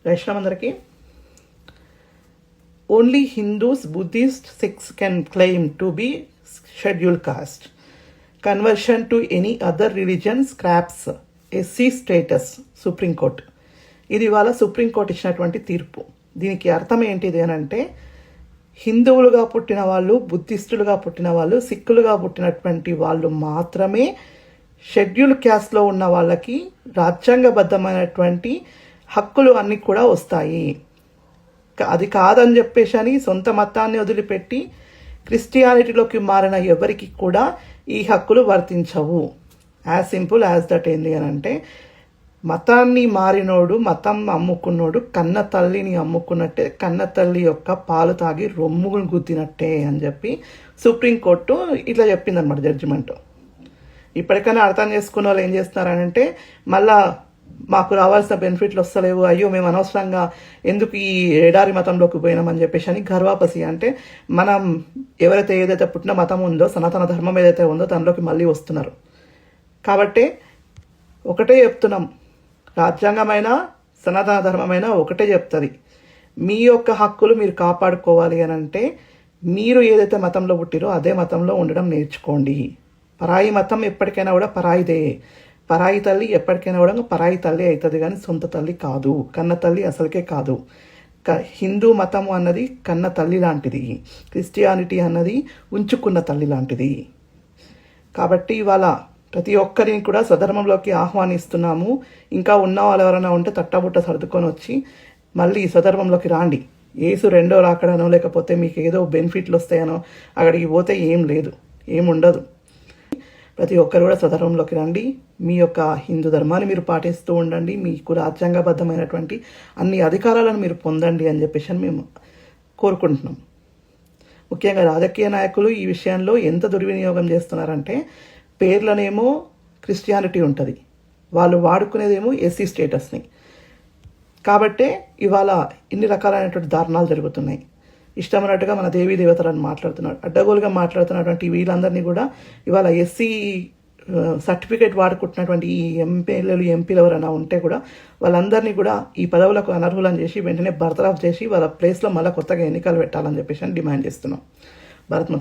వైష్ణవ్ అందరికీ. Only Hindus, Buddhist, six can claim to be schedule caste. Conversion to any other religion scraps SC status. Supreme court ఇది ఇవాళ supreme court ఇచ్చినటువంటి తీర్పు. దీనికి అర్థం ఏంటిది అని అంటే, హిందువులుగా పుట్టిన వాళ్ళు, బుద్ధిస్టులుగా పుట్టిన వాళ్ళు, సిక్కులుగా పుట్టినటువంటి వాళ్ళు మాత్రమే షెడ్యూల్ క్యాస్ట్లో ఉన్న వాళ్ళకి రాజ్యాంగబద్ధమైనటువంటి హక్కులు అన్నీ కూడా వస్తాయి. అది కాదని చెప్పేసి అని సొంత మతాన్ని వదిలిపెట్టి క్రిస్టియానిటీలోకి మారిన ఎవరికి కూడా ఈ హక్కులు వర్తించవు. As simple as that. ఏంది అని అంటే, మతాన్ని మారినోడు, మతం అమ్ముకున్నోడు కన్న తల్లిని అమ్ముకున్నట్టే, కన్న తల్లి యొక్క పాలు తాగి రొమ్మును గుద్దినట్టే అని చెప్పి సుప్రీంకోర్టు ఇట్లా చెప్పిందనమాట జడ్జిమెంట్. ఇప్పటికైనా అర్థం చేసుకున్న వాళ్ళు ఏం చేస్తున్నారనంటే, మళ్ళా మాకు రావాల్సిన బెనిఫిట్లు వస్తలేవు, అయ్యో మేము అనవసరంగా ఎందుకు ఈ ఎడారి మతంలోకి పోయినామని చెప్పేసి అని గర్వాపసి. అంటే మనం ఎవరైతే ఏదైతే పుట్టిన మతం ఉందో, సనాతన ధర్మం ఏదైతే ఉందో దానిలోకి మళ్ళీ వస్తున్నారు. కాబట్టి ఒకటే చెప్తున్నాం, రాజ్యాంగమైన సనాతన ధర్మమైన ఒకటే చెప్తుంది, మీ యొక్క హక్కులు మీరు కాపాడుకోవాలి అని అంటే మీరు ఏదైతే మతంలో పుట్టిరో అదే మతంలో ఉండడం నేర్చుకోండి. పరాయి మతం ఎప్పటికైనా కూడా పరాయిదే. పరాయి తల్లి ఎప్పటికైనా కూడా పరాయి తల్లి అవుతుంది, కానీ సొంత తల్లి కాదు, కన్న తల్లి అసలుకే కాదు. హిందూ మతము అన్నది కన్న తల్లి లాంటిది, క్రిస్టియానిటీ అన్నది ఉంచుకున్న తల్లి లాంటిది. కాబట్టి ఇవాళ ప్రతి ఒక్కరిని కూడా స్వధర్మంలోకి ఆహ్వానిస్తున్నాము. ఇంకా ఉన్న వాళ్ళు ఎవరైనా ఉంటే తట్టబుట్ట సర్దుకొని వచ్చి మళ్ళీ స్వధర్మంలోకి రాండి. ఏసు రెండో రాకడనో లేకపోతే మీకు ఏదో బెనిఫిట్లు వస్తాయనో అక్కడికి పోతే ఏం లేదు, ఏముండదు. ప్రతి ఒక్కరు కూడా స్వధర్మంలోకి రండి, మీ యొక్క హిందూ ధర్మాన్ని మీరు పాటిస్తూ ఉండండి, మీకు రాజ్యాంగబద్ధమైనటువంటి అన్ని అధికారాలను మీరు పొందండి అని చెప్పేసి మేము కోరుకుంటున్నాం. ముఖ్యంగా రాజకీయ నాయకులు ఈ విషయంలో ఎంత దుర్వినియోగం చేస్తున్నారంటే, పేర్లనేమో క్రిస్టియానిటీ ఉంటుంది, వాళ్ళు వాడుకునేదేమో ఎస్సీ స్టేటస్ని. కాబట్టే ఇవాళ ఇన్ని రకాలైనటువంటి దారుణాలు జరుగుతున్నాయి. ఇష్టమైనట్టుగా మన దేవీ దేవతలను మాట్లాడుతున్నాడు, అడ్డగోలుగా మాట్లాడుతున్నటువంటి వీళ్ళందరినీ కూడా ఇవాళ ఎస్సీ సర్టిఫికేట్ వాడుకుంటున్నటువంటి ఈ ఎంపీలు ఎవరైనా ఉంటే కూడా వాళ్ళందరినీ కూడా ఈ పదవులకు అనర్హులను చేసి వెంటనే బర్తరఫ్ చేసి వాళ్ళ ప్లేస్లో మళ్ళీ కొత్తగా ఎన్నికలు పెట్టాలని చెప్పేసి డిమాండ్ చేస్తున్నాం. భారత్